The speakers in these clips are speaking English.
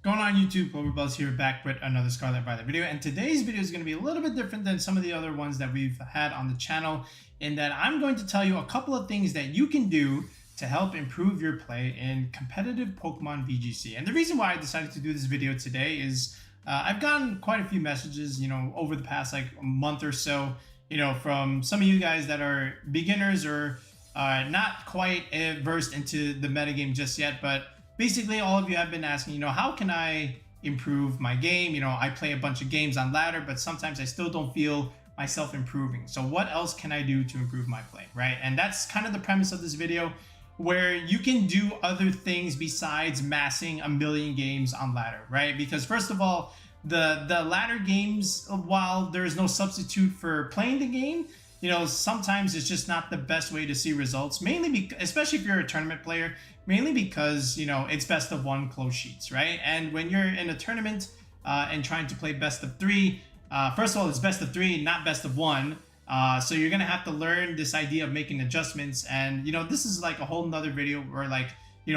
Going on YouTube, Overbuzz here, back with another Scarlet video, and today's video is going to be a little bit different than some of the other ones that we've had on the channel, in that I'm going to tell you a couple of things that you can do to help improve your play in competitive Pokemon VGC. And the reason why I decided to do this video today is I've gotten quite a few messages, over the past like a month or so, from some of you guys that are beginners or not quite versed into the metagame just yet, but basically all of you have been asking, how can I improve my game? I play a bunch of games on ladder, but sometimes I still don't feel myself improving. So what else can I do to improve my play, right? And that's kind of the premise of this video, where you can do other things besides massing a million games on ladder, right? Because first of all, the ladder games, while there's no substitute for playing the game, sometimes it's just not the best way to see results, mainly especially if you're a tournament player, mainly because, it's best of one close sheets, right? And when you're in a tournament and trying to play best of three, first of all, it's best of three, not best of one. So you're going to have to learn this idea of making adjustments. And, this is like a whole nother video where like,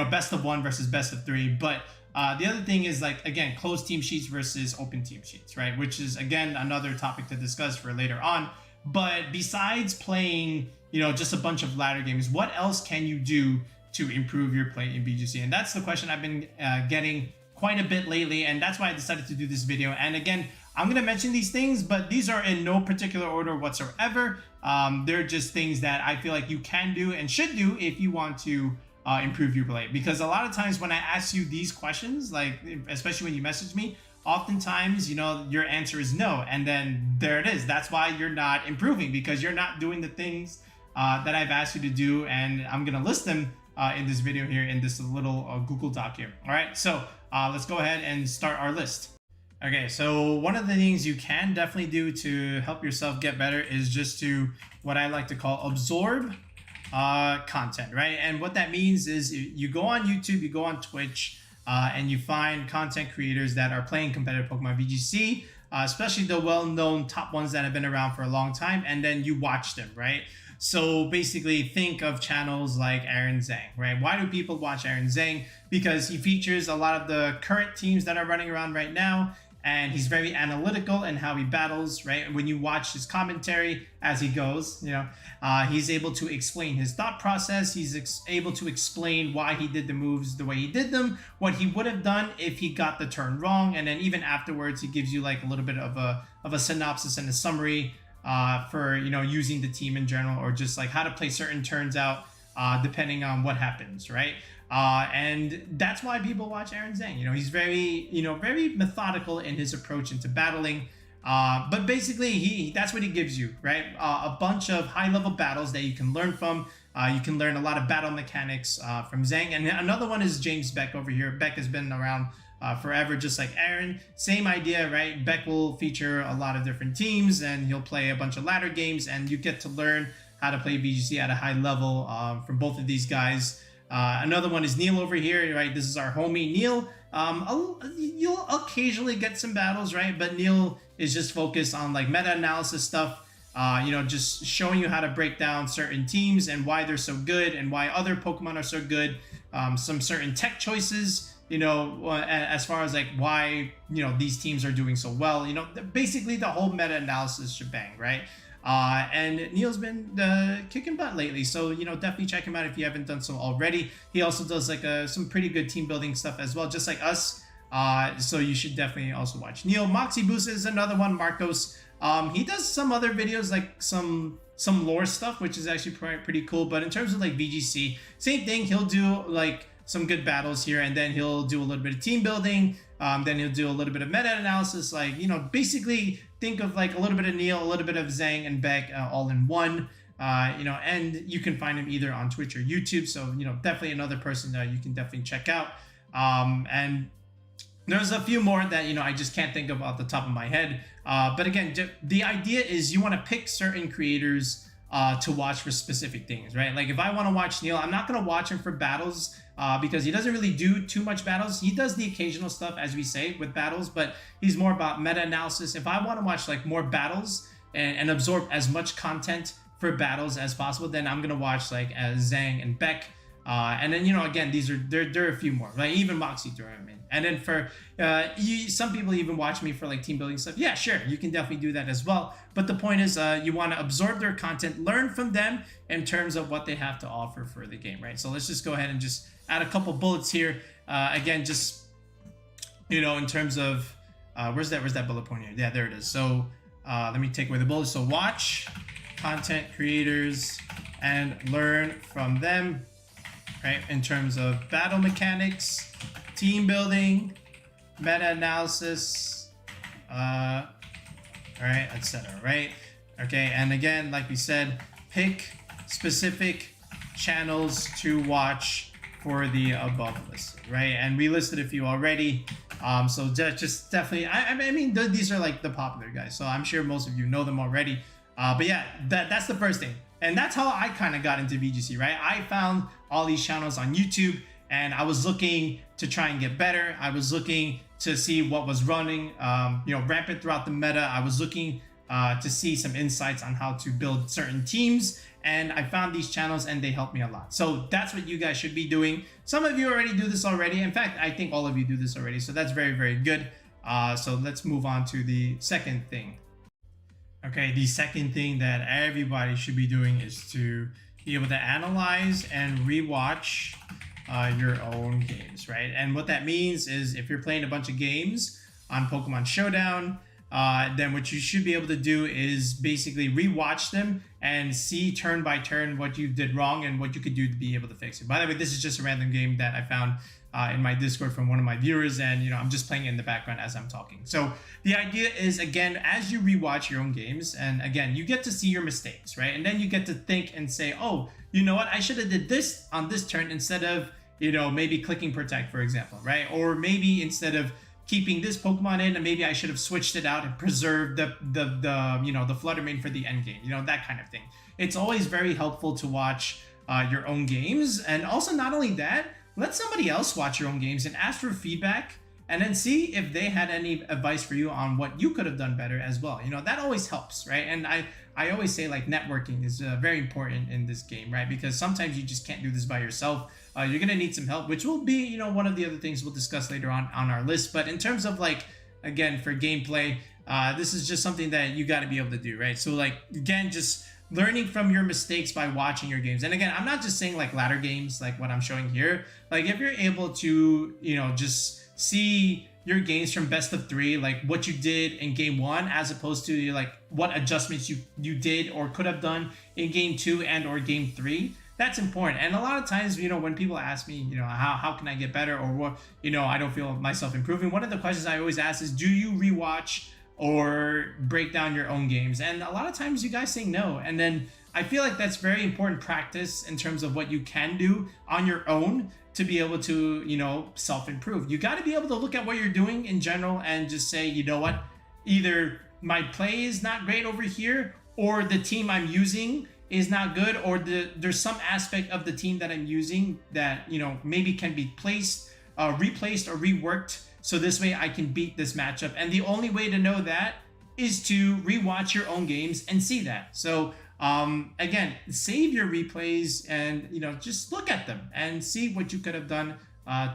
best of one versus best of three. But the other thing is like, again, closed team sheets versus open team sheets, right? Which is, again, another topic to discuss for later on. But besides playing, just a bunch of ladder games, what else can you do to improve your play in VGC? And that's the question I've been getting quite a bit lately, and that's why I decided to do this video. And again, I'm going to mention these things, but these are in no particular order whatsoever. They're just things that I feel like you can do and should do if you want to improve your play. Because a lot of times when I ask you these questions, like especially when you message me, oftentimes, your answer is no. And then there it is. That's why you're not improving, because you're not doing the things that I've asked you to do. And I'm going to list them in this video here in this little Google Doc here. All right, so let's go ahead and start our list. Okay, so one of the things you can definitely do to help yourself get better is just to what I like to call absorb content, right? And what that means is you go on YouTube, you go on Twitch, and you find content creators that are playing competitive Pokemon VGC, especially the well-known top ones that have been around for a long time, and then you watch them, right? So basically think of channels like Aaron Zhang, right? Why do people watch Aaron Zhang? Because he features a lot of the current teams that are running around right now, and he's very analytical in how he battles, right? When you watch his commentary as he goes, he's able to explain his thought process. He's able to explain why he did the moves the way he did them, what he would have done if he got the turn wrong. And then even afterwards, he gives you like a little bit of a synopsis and a summary for, using the team in general, or just like how to play certain turns out depending on what happens, right? And that's why people watch Aaron Zhang. He's very, very methodical in his approach into battling. But basically, that's what he gives you, right? A bunch of high-level battles that you can learn from. You can learn a lot of battle mechanics from Zhang. And another one is James Beck over here. Beck has been around forever, just like Aaron. Same idea, right? Beck will feature a lot of different teams, and he'll play a bunch of ladder games, and you get to learn how to play VGC at a high level from both of these guys. Another one is Neil over here, right? This is our homie Neil. You'll occasionally get some battles, right? But Neil is just focused on like meta-analysis stuff, just showing you how to break down certain teams and why they're so good and why other Pokemon are so good. Some certain tech choices, as far as like why, these teams are doing so well, basically the whole meta-analysis shebang, right? And Neil's been kicking butt lately, so definitely check him out if you haven't done so already. He also does like some pretty good team building stuff as well, just like us. So you should definitely also watch Neil. Moxie Boost is another one. Marcos, he does some other videos like some lore stuff, which is actually pretty cool. But in terms of like VGC, same thing. He'll do like some good battles here, and then he'll do a little bit of team building. Then he'll do a little bit of meta analysis, like, basically think of like a little bit of Neil, a little bit of Zhang and Beck all in one, and you can find him either on Twitch or YouTube. So, definitely another person that you can definitely check out. And there's a few more that, I just can't think of off the top of my head. But again, the idea is you want to pick certain creators to watch for specific things, right? Like if I want to watch Neil, I'm not going to watch him for battles because he doesn't really do too much battles. He does the occasional stuff, as we say, with battles, but he's more about meta-analysis. If I want to watch like more battles and absorb as much content for battles as possible, then I'm going to watch like Zhang and Beck. And then, again, there are a few more, like even Moxie Tournament. And then for some people even watch me for like team building stuff. Yeah, sure, you can definitely do that as well. But the point is, you want to absorb their content, learn from them in terms of what they have to offer for the game, right? So let's just go ahead and just add a couple bullets here. Again, just in terms of where's that bullet point here? Yeah, there it is. So let me take away the bullets. So watch content creators and learn from them. Right, in terms of battle mechanics, team building, meta-analysis, all right, etc. Right? Okay, and again, like we said, pick specific channels to watch for the above listed, right? And we listed a few already. So just definitely, I mean, these are like the popular guys, so I'm sure most of you know them already. But yeah, that's the first thing. And that's how I kind of got into VGC, right? I found all these channels on YouTube and I was looking to try and get better. I was looking to see what was running, rampant throughout the meta. I was looking to see some insights on how to build certain teams. And I found these channels and they helped me a lot. So that's what you guys should be doing. Some of you already do this already. In fact, I think all of you do this already. So that's very, very good. So let's move on to the second thing. Okay, the second thing that everybody should be doing is to be able to analyze and rewatch your own games, right? And what that means is if you're playing a bunch of games on Pokemon Showdown, then what you should be able to do is basically rewatch them and see turn by turn what you did wrong and what you could do to be able to fix it. By the way, this is just a random game that I found in my Discord from one of my viewers, and I'm just playing it in the background as I'm talking. So the idea is, again, as you rewatch your own games, and again, you get to see your mistakes, right? And then you get to think and say, oh, you know what, I should have did this on this turn instead of maybe clicking protect, for example, right? Or maybe instead of keeping this Pokemon in, and maybe I should have switched it out and preserved the Flutter Mane for the end game, that kind of thing. It's always very helpful to watch your own games, and also not only that, let somebody else watch your own games and ask for feedback, and then see if they had any advice for you on what you could have done better as well. That always helps, right? And I always say, like, networking is very important in this game, right? Because sometimes you just can't do this by yourself. You're gonna need some help, which will be one of the other things we'll discuss later on our list. But in terms of, like, again, for gameplay, this is just something that you got to be able to do, right? So, like, again, just learning from your mistakes by watching your games. And again, I'm not just saying like ladder games like what I'm showing here. Like, if you're able to just see your games from best of 3, like what you did in game 1 as opposed to like what adjustments you did or could have done in game 2 and or game 3, that's important. And a lot of times, when people ask me, how can I get better, or what, I don't feel myself improving, one of the questions I always ask is, do you rewatch or break down your own games? And a lot of times you guys say no. And then I feel like that's very important practice in terms of what you can do on your own to be able to, self-improve. You got to be able to look at what you're doing in general and just say, you know what, either my play is not great over here, or the team I'm using is not good, or there's some aspect of the team that I'm using that, maybe can be replaced or reworked, so this way I can beat this matchup. And the only way to know that is to rewatch your own games and see that. So again, save your replays and just look at them and see what you could have done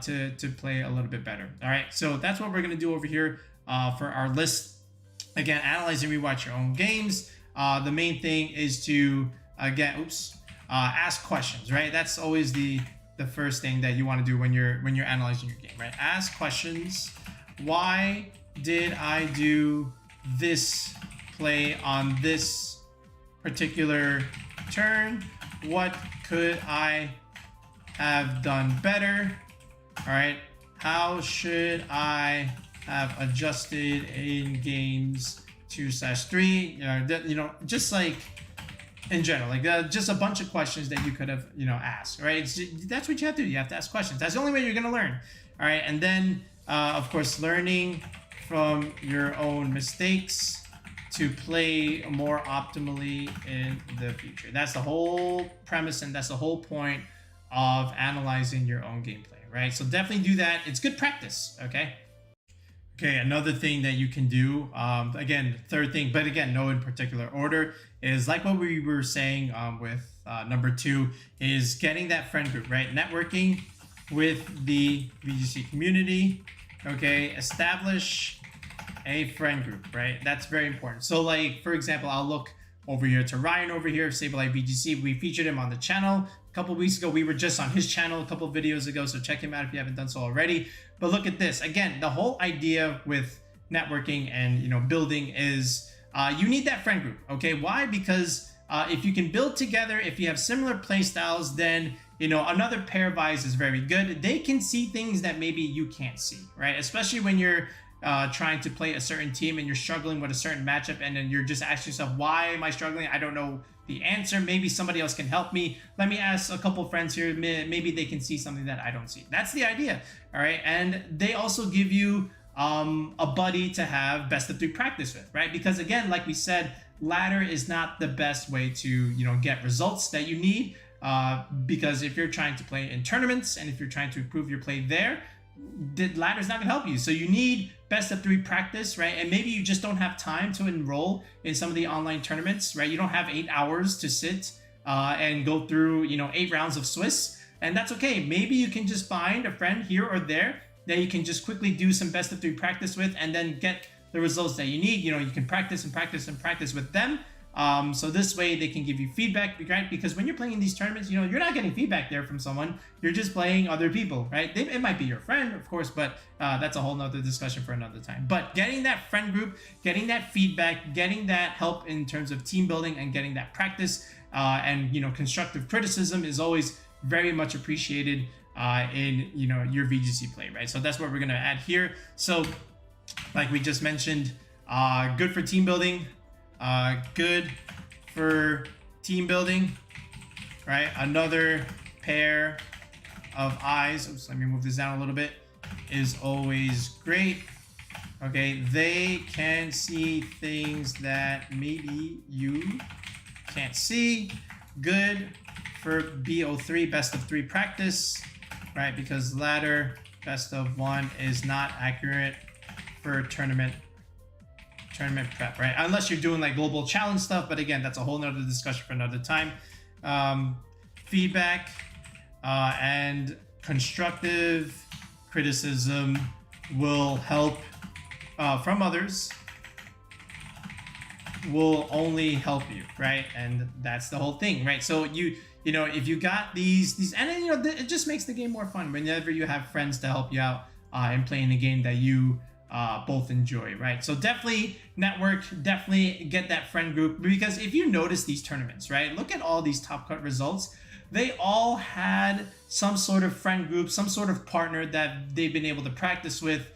to play a little bit better. All right, so that's what we're gonna do over here for our list. Again, analyze and rewatch your own games. The main thing is to ask questions, right? That's always the first thing that you want to do when you're analyzing your game, right? Ask questions. Why did I do this play on this particular turn? What could I have done better? All right. How should I have adjusted in games 2/3? Just like in general, like just a bunch of questions that you could have, asked, right? That's what you have to do. You have to ask questions. That's the only way you're going to learn. All right. And then, of course, learning from your own mistakes to play more optimally in the future. That's the whole premise, and that's the whole point of analyzing your own gameplay, right? So definitely do that. It's good practice, okay? Okay, another thing that you can do, again, third thing, but again, no in particular order, is like what we were saying with number 2, is getting that friend group, right? Networking with the VGC community. Okay, establish a friend group, right? That's very important. So like, for example, I'll look over here to Ryan over here, Sableye VGC. We featured him on the channel a couple weeks ago. We were just on his channel a couple videos ago, so check him out if you haven't done so already. But look at this. Again, the whole idea with networking and building is you need that friend group. Okay, why? Because if you can build together, if you have similar play styles, then another pair of eyes is very good. They can see things that maybe you can't see, right? Especially when you're trying to play a certain team and you're struggling with a certain matchup, and then you're just asking yourself, why am I struggling? I don't know the answer. Maybe somebody else can help me. Let me ask a couple friends here. Maybe they can see something that I don't see. That's the idea. All right. And they also give you a buddy to have best of 3 practice with, right? Because again, like we said, ladder is not the best way to get results that you need, because if you're trying to play in tournaments and if you're trying to improve your play there, the ladder is not going to help you. So you need best of 3 practice, right? And maybe you just don't have time to enroll in some of the online tournaments, right? You don't have 8 hours to sit and go through 8 rounds of Swiss, and that's okay. Maybe you can just find a friend here or there that you can just quickly do some best of 3 practice with, and then get the results that you need. You can practice and practice and practice with them. So this way they can give you feedback, right? Because when you're playing in these tournaments, you're not getting feedback there from someone. You're just playing other people, right? It might be your friend, of course, but that's a whole nother discussion for another time. But getting that friend group, getting that feedback, getting that help in terms of team building, and getting that practice and constructive criticism is always very much appreciated in your VGC play, right? So that's what we're gonna add here. So like we just mentioned, good for team building. Good for team building, right? Another pair of eyes, oops, let me move this down a little bit, is always great. Okay, they can see things that maybe you can't see. Good for BO3, best of 3 practice, right? Because ladder best of 1 is not accurate for tournament prep, right? Unless you're doing like global challenge stuff, but again, that's a whole nother discussion for another time. Feedback and constructive criticism will help from others, will only help you, right? And that's the whole thing, right? So if you got these, and then it just makes the game more fun whenever you have friends to help you out in playing a game that you both enjoy, right? So definitely network, definitely get that friend group, because if you notice these tournaments, right, look at all these top cut results. They all had some sort of friend group, some sort of partner that they've been able to practice with.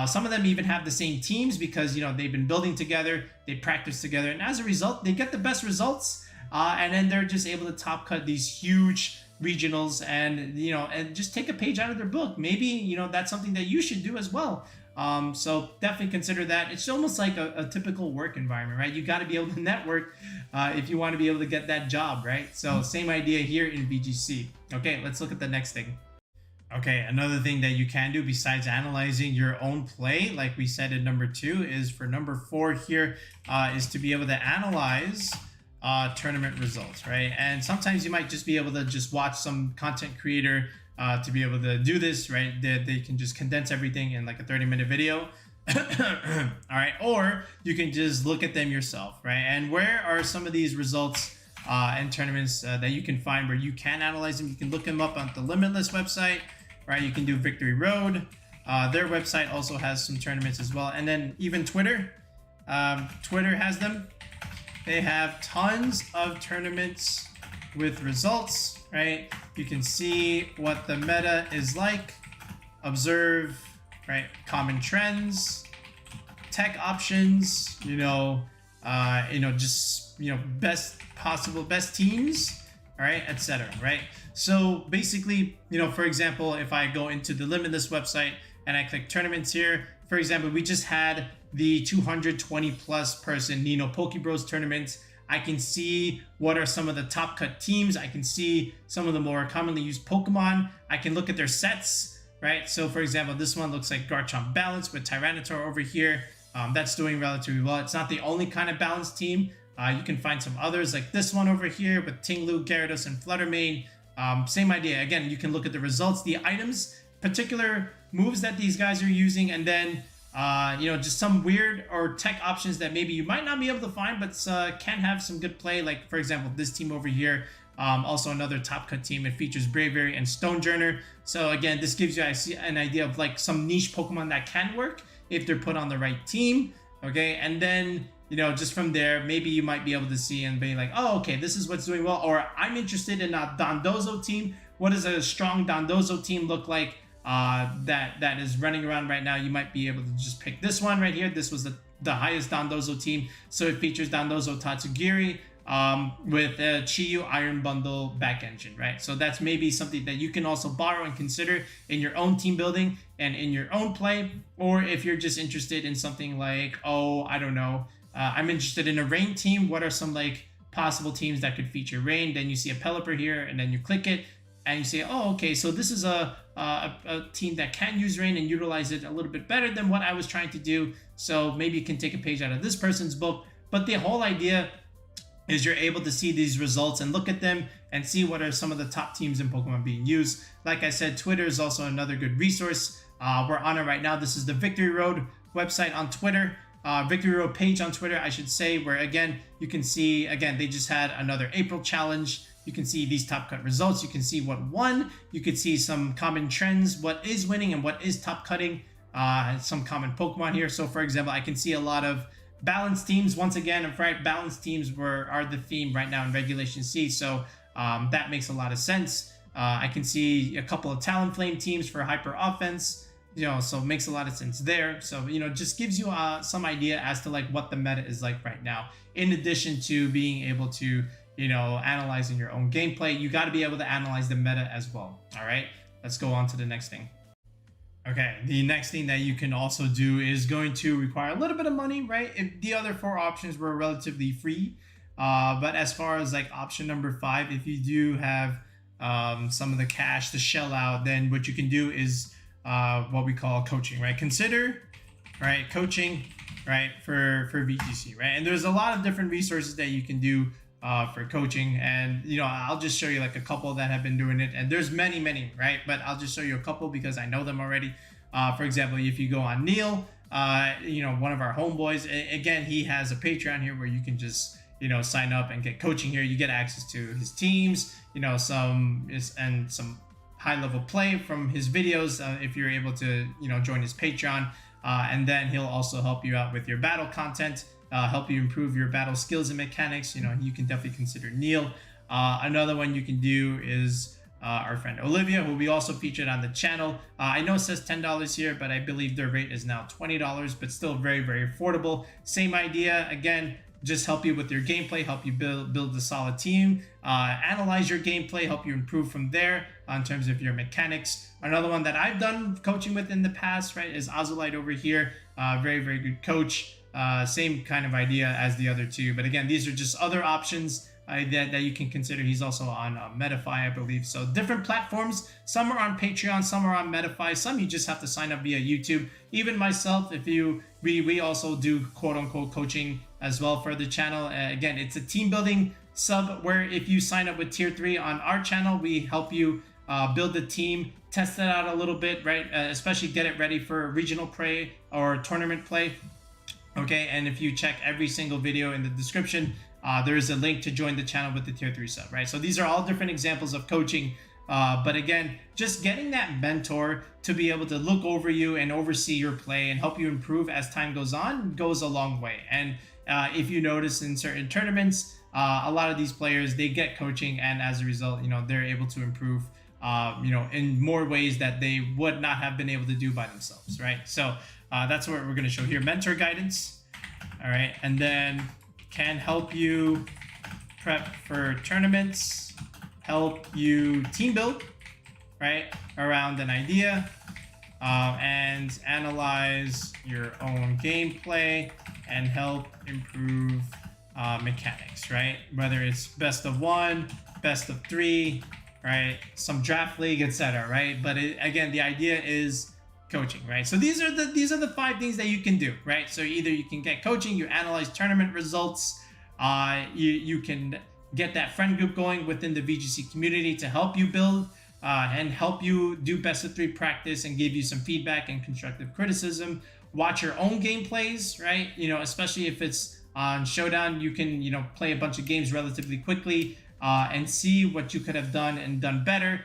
Some of them even have the same teams because they've been building together, they practice together, and as a result they get the best results, and then they're just able to top cut these huge regionals, and and just take a page out of their book. Maybe that's something that you should do as well. So definitely consider that. It's almost like a typical work environment, right? You got to be able to network if you want to be able to get that job, right? So same idea here in VGC. Okay, let's look at the next thing. Okay, another thing that you can do besides analyzing your own play, like we said in number 2, is for number 4 here, is to be able to analyze tournament results, right? And sometimes you might just be able to just watch some content creator to be able to do this, right? They can just condense everything in like a 30-minute video. All right, or you can just look at them yourself, right? And where are some of these results and tournaments that you can find where you can analyze them? You can look them up on the Limitless website, right? You can do Victory Road. Their website also has some tournaments as well. And then even Twitter has them. They have tons of tournaments with results, right? You can see what the meta is like, observe, right? Common trends, tech options, best teams, all right, etc. Right? So basically, for example, if I go into the Limitless website and I click tournaments here, for example, we just had the 220 plus person Nino Pokebros tournament. I can see what are some of the top cut teams. I can see some of the more commonly used Pokemon. I can look at their sets, right? So for example, this one looks like Garchomp Balance with Tyranitar over here. That's doing relatively well. It's not the only kind of balanced team. You can find some others like this one over here with Tinglu, Gyarados, and Fluttermane. Same idea. Again, you can look at the results, the items, particular moves that these guys are using, and then just some weird or tech options that maybe you might not be able to find, but can have some good play. Like for example, this team over here, also another top cut team. It features Braviary and Stonejourner. So again, this gives you an idea of like some niche Pokemon that can work if they're put on the right team. Okay, and then just from there, maybe you might be able to see and be like, oh, okay, this is what's doing well. Or I'm interested in a Dondozo team. What does a strong Dondozo team look like that is running around right now? You might be able to just pick this one right here. This was the highest Dondozo team. So it features Dondozo Tatsugiri with a Chiyu Iron Bundle back engine, right? So that's maybe something that you can also borrow and consider in your own team building and in your own play. Or if you're just interested in something like, oh, I don't know, I'm interested in a rain team. What are some like possible teams that could feature rain? Then you see a Pelipper here, and then you click it, and you say, oh, okay, so this is a team that can use rain and utilize it a little bit better than what I was trying to do. So maybe you can take a page out of this person's book. But the whole idea is you're able to see these results and look at them and see what are some of the top teams in Pokemon being used. Like I said, Twitter is also another good resource. We're on it right now. This is the Victory Road website on Twitter. Victory Road page on Twitter, I should say, where again, you can see, again, they just had another April challenge. You can see these top cut results. You can see what won. You can see some common trends, what is winning and what is top cutting, some common Pokemon here. So for example, I can see a lot of balanced teams. Once again, right, balanced teams are the theme right now in Regulation C. So that makes a lot of sense. I can see a couple of Talonflame teams for hyper offense. So it makes a lot of sense there. So, just gives you some idea as to like what the meta is like right now. In addition to being able to, analyzing your own gameplay, you got to be able to analyze the meta as well. All right, let's go on to the next thing. Okay, the next thing that you can also do is going to require a little bit of money, right? If the other 4 options were relatively free, but as far as like option number 5, if you do have some of the cash to shell out, then what you can do is what we call coaching, right? Consider, right, coaching, right, for VGC, right? And there's a lot of different resources that you can do for coaching, and I'll just show you like a couple that have been doing it, and there's many, right? But I'll just show you a couple because I know them already. For example, if you go on Neil, one of our homeboys, again, he has a Patreon here where you can just sign up and get coaching here. You get access to his teams, some high-level play from his videos if you're able to join his Patreon, and then he'll also help you out with your battle content, help you improve your battle skills and mechanics. You can definitely consider Neil. Another one you can do is our friend Olivia, who we also featured on the channel. I know it says $10 here, but I believe their rate is now $20, but still very, very affordable. Same idea, again, just help you with your gameplay, help you build a solid team, analyze your gameplay, help you improve from there in terms of your mechanics. Another one that I've done coaching with in the past, right, is Azulite over here. Very, very good coach. Same kind of idea as the other two. But again, these are just other options that you can consider. He's also on Metafy, I believe. So different platforms. Some are on Patreon, some are on Metafy, some you just have to sign up via YouTube. Even myself, we also do quote unquote coaching as well for the channel. Again, it's a team building sub where if you sign up with tier 3 on our channel, we help you build the team, test it out a little bit, right? Especially get it ready for regional play or tournament play. Okay, and if you check every single video in the description, there is a link to join the channel with the tier 3 sub, right? So these are all different examples of coaching. But again, just getting that mentor to be able to look over you and oversee your play and help you improve as time goes on goes a long way. And if you notice in certain tournaments, a lot of these players, they get coaching, and as a result, they're able to improve, in more ways that they would not have been able to do by themselves, right? So that's what we're going to show here. Mentor guidance, all right, and then can help you prep for tournaments, help you team build, right, around an idea, and analyze your own gameplay and help improve mechanics, right? Whether it's best of 1, best of 3, right? Some draft league, etc., right? But again, the idea is coaching, right? So these are the 5 things that you can do, right? So either you can get coaching, you analyze tournament results, you can get that friend group going within the VGC community to help you build and help you do best of 3 practice and give you some feedback and constructive criticism. Watch your own gameplays, right? Especially if it's on Showdown, you can play a bunch of games relatively quickly and see what you could have done and done better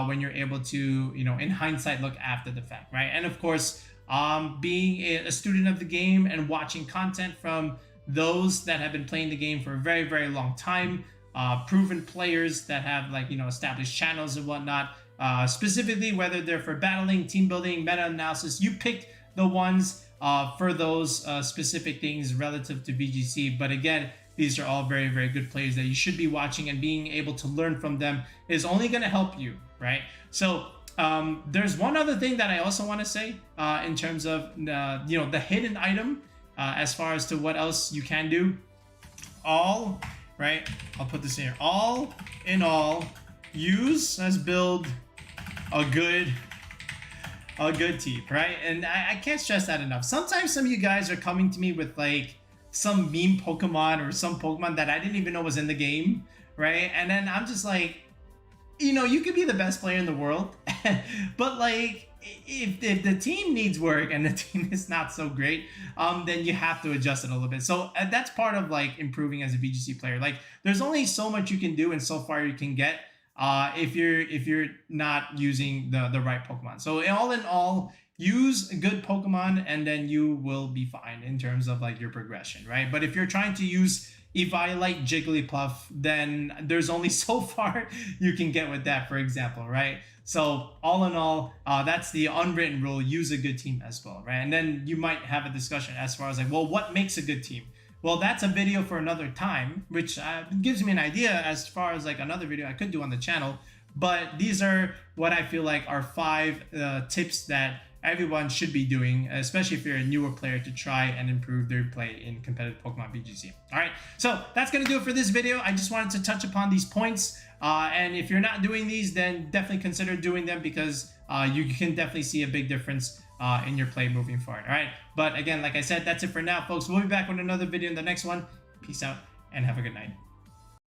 when you're able to in hindsight look after the fact, right? And of course, being a student of the game and watching content from those that have been playing the game for a very, very long time, proven players that have established channels and whatnot, specifically whether they're for battling, team building, meta analysis. You pick the ones for those specific things relative to VGC. But again, these are all very, very good players that you should be watching, and being able to learn from them is only going to help you, right? So there's one other thing that I also want to say in terms of the hidden item as far as to what else you can do. All I'll put this here. All in all, use as build a good team, right? And I can't stress that enough. Sometimes some of you guys are coming to me with some meme Pokemon or some Pokemon that I didn't even know was in the game, right? And then I'm just like, you could be the best player in the world, but if the team needs work and the team is not so great, then you have to adjust it a little bit. So that's part of improving as a VGC player. There's only so much you can do and so far you can get if you're not using the right Pokemon. So all in all, use a good Pokemon and then you will be fine in terms of your progression, right? But if you're trying to use Eviolite Jigglypuff, then there's only so far you can get with that, for example, right? So all in all, that's the unwritten rule. Use a good team as well, right? And then you might have a discussion as far as well, what makes a good team? Well, that's a video for another time, which gives me an idea as far as another video I could do on the channel. But these are what I feel are 5 tips that everyone should be doing, especially if you're a newer player, to try and improve their play in competitive Pokemon VGC. All right, so that's going to do it for this video. I just wanted to touch upon these points. And if you're not doing these, then definitely consider doing them, because you can definitely see a big difference in your play moving forward. All right, but again, like I said, that's it for now, folks. We'll be back with another video in the next one. Peace out and have a good night.